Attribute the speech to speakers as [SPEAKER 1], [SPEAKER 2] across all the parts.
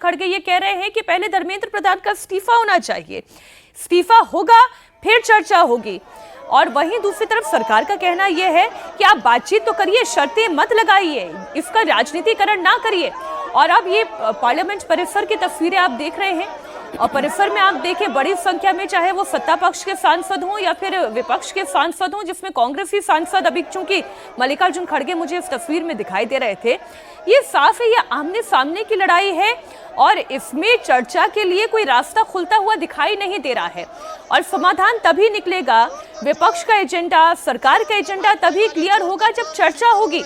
[SPEAKER 1] खड़गे ये कह रहे हैं कि पहले धर्मेंद्र प्रधान का इस्तीफा होना चाहिए, इस्तीफा होगा फिर चर्चा होगी। और वहीं दूसरी तरफ सरकार का कहना यह है कि आप बातचीत तो करिए, शर्तें मत लगाइए, इसका राजनीतिकरण ना करिए। और अब ये पार्लियामेंट परिसर की तस्वीरें आप देख रहे हैं और परिसर में आप देखें बड़ी संख्या में चाहे वो सत्ता पक्ष के सांसद हों या फिर विपक्ष के सांसद हों, जिसमें कांग्रेसी सांसद अभी चूंकि मल्लिकार्जुन खड़गे मुझे इस तस्वीर में दिखाई दे रहे थे, ये साफ है ये आमने सामने की लड़ाई है और इसमें चर्चा के लिए कोई रास्ता खुलता हुआ दिखाई नहीं दे रहा है। और समाधान तभी निकलेगा, विपक्ष का एजेंडा, सरकार का एजेंडा तभी क्लियर होगा जब चर्चा होगी।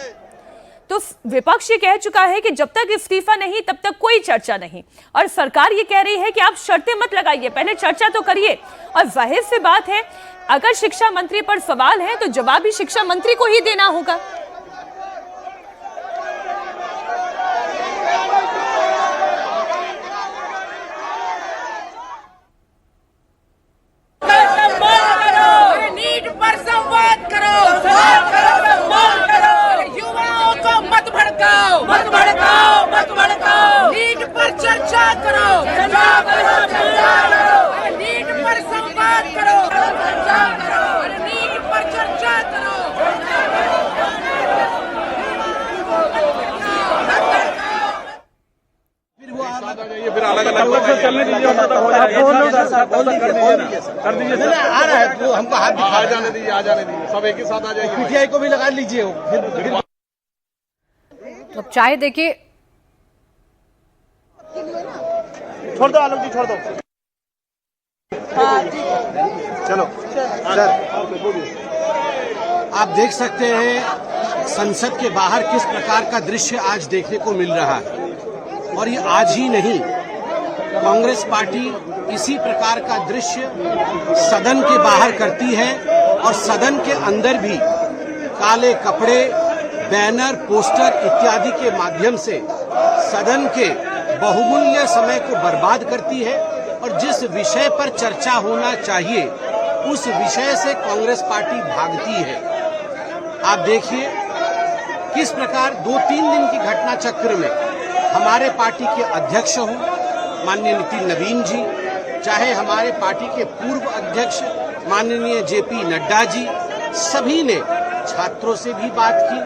[SPEAKER 1] तो विपक्ष ये कह चुका है कि जब तक इस्तीफा नहीं तब तक कोई चर्चा नहीं, और सरकार ये कह रही है कि आप शर्तें मत लगाइए, पहले चर्चा तो करिए। और जाहिर सी बात है अगर शिक्षा मंत्री पर सवाल है तो जवाब भी शिक्षा मंत्री को ही देना होगा।
[SPEAKER 2] फिर अलग अलग चलने दीजिए, कर दीजिए आ रहा है तो हमको हाथ दिखा जाने दीजिए, आ जाने दीजिए, सब एक ही साथ आ जाएंगे। पीटीआई को भी लगा लीजिए।
[SPEAKER 3] अब चाहे देखिए,
[SPEAKER 2] छोड़ दो आलोक जी, छोड़ दो। चलो सर, आप देख सकते हैं संसद के बाहर किस प्रकार का दृश्य आज देखने को मिल रहा है। और ये आज ही नहीं, कांग्रेस पार्टी इसी प्रकार का दृश्य सदन के बाहर करती है और सदन के अंदर भी काले कपड़े, बैनर, पोस्टर इत्यादि के माध्यम से सदन के बहुमूल्य समय को बर्बाद करती है। और जिस विषय पर चर्चा होना चाहिए उस विषय से कांग्रेस पार्टी भागती है। आप देखिए किस प्रकार 2-3 दिन की घटना चक्र में हमारे पार्टी के अध्यक्ष हों माननीय नितिन नवीन जी, चाहे हमारे पार्टी के पूर्व अध्यक्ष माननीय जेपी नड्डा जी, सभी ने छात्रों से भी बात की,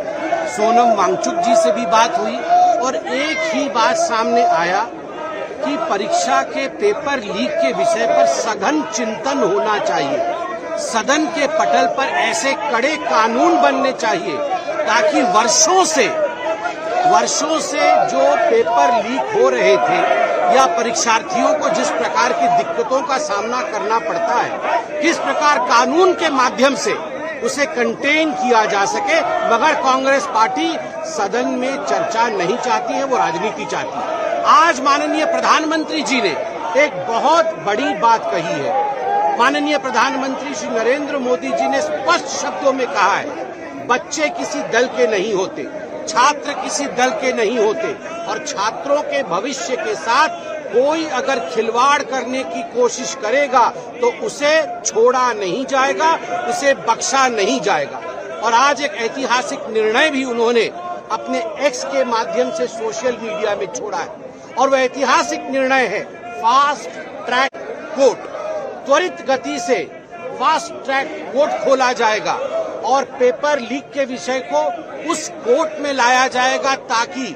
[SPEAKER 2] सोनम वांगचुक जी से भी बात हुई और एक ही बात सामने आया कि परीक्षा के पेपर लीक के विषय पर सघन चिंतन होना चाहिए। सदन के पटल पर ऐसे कड़े कानून बनने चाहिए ताकि वर्षों से जो पेपर लीक हो रहे थे या परीक्षार्थियों को जिस प्रकार की दिक्कतों का सामना करना पड़ता है, किस प्रकार कानून के माध्यम से उसे कंटेन किया जा सके। मगर कांग्रेस पार्टी सदन में चर्चा नहीं चाहती है, वो राजनीति चाहती है। आज माननीय प्रधानमंत्री जी ने एक बहुत बड़ी बात कही है। माननीय प्रधानमंत्री श्री नरेंद्र मोदी जी ने स्पष्ट शब्दों में कहा है, बच्चे किसी दल के नहीं होते, छात्र किसी दल के नहीं होते और छात्रों के भविष्य के साथ कोई अगर खिलवाड़ करने की कोशिश करेगा तो उसे छोड़ा नहीं जाएगा, उसे बख्शा नहीं जाएगा। और आज एक ऐतिहासिक निर्णय भी उन्होंने अपने एक्स के माध्यम से सोशल मीडिया में छोड़ा है और वह ऐतिहासिक निर्णय है फास्ट ट्रैक कोर्ट। त्वरित गति से फास्ट ट्रैक कोर्ट खोला जाएगा और पेपर लीक के विषय को उस कोर्ट में लाया जाएगा ताकि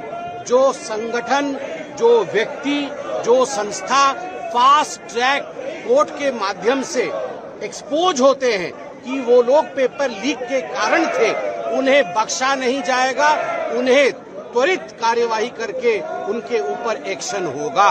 [SPEAKER 2] जो संगठन, जो व्यक्ति, जो संस्था फास्ट ट्रैक कोर्ट के माध्यम से एक्सपोज होते हैं कि वो लोग पेपर लीक के कारण थे, उन्हें बख्शा नहीं जाएगा, उन्हें त्वरित कार्यवाही करके उनके ऊपर एक्शन होगा।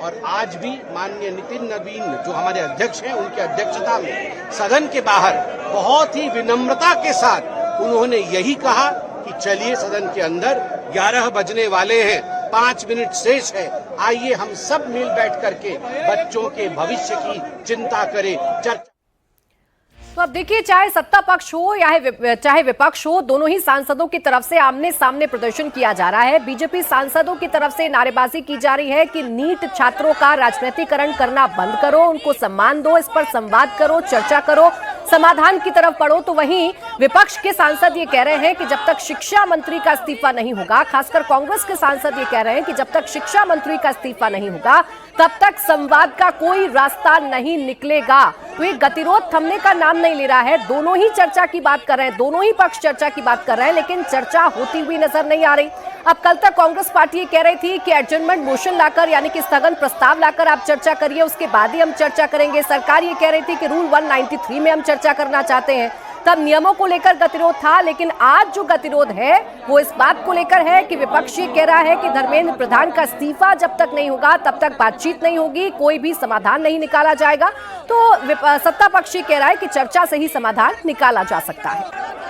[SPEAKER 2] और आज भी माननीय नितिन नवीन जो हमारे अध्यक्ष हैं, उनकी अध्यक्षता में सदन के बाहर बहुत ही विनम्रता के साथ उन्होंने यही कहा कि चलिए सदन के अंदर 11 बजने वाले हैं, 5 मिनट शेष है, आइए हम सब मिल बैठ करके बच्चों के भविष्य की चिंता करें, चर्चा।
[SPEAKER 3] तो अब देखिए, चाहे सत्ता पक्ष हो या चाहे विपक्ष हो, दोनों ही सांसदों की तरफ से आमने सामने प्रदर्शन किया जा रहा है। बीजेपी सांसदों की तरफ से नारेबाजी की जा रही है कि नीट छात्रों का राजनीतिकरण करना बंद करो, उनको सम्मान दो, इस पर संवाद करो, चर्चा करो। समाधान की तरफ बढ़ो, तो वहीं विपक्ष के सांसद ये कह रहे हैं कि जब तक शिक्षा मंत्री का इस्तीफा नहीं होगा, खासकर कांग्रेस के सांसद ये कह रहे हैं कि जब तक शिक्षा मंत्री का इस्तीफा नहीं होगा तब तक संवाद का कोई रास्ता नहीं निकलेगा। तो ये गतिरोध थमने का नाम नहीं ले रहा है। दोनों ही चर्चा की बात कर रहे हैं, दोनों ही पक्ष चर्चा की बात कर रहे हैं, लेकिन चर्चा होती हुई नजर नहीं आ रही। अब कल तक कांग्रेस पार्टी ये कह रही थी कि एडजर्नमेंट मोशन लाकर, यानी कि स्थगन प्रस्ताव लाकर आप चर्चा करिए, उसके बाद ही हम चर्चा करेंगे। सरकार ये कह रही थी कि रूल 193 में हम चर्चा करना चाहते हैं। तब नियमों को लेकर गतिरोध था, लेकिन आज जो गतिरोध है वो इस बात को लेकर है कि विपक्ष ये कह रहा है कि धर्मेंद्र प्रधान का इस्तीफा जब तक नहीं होगा तब तक बातचीत नहीं होगी, कोई भी समाधान नहीं निकाला जाएगा। तो सत्ता पक्ष ये कह रहा है कि चर्चा से ही समाधान निकाला जा सकता है।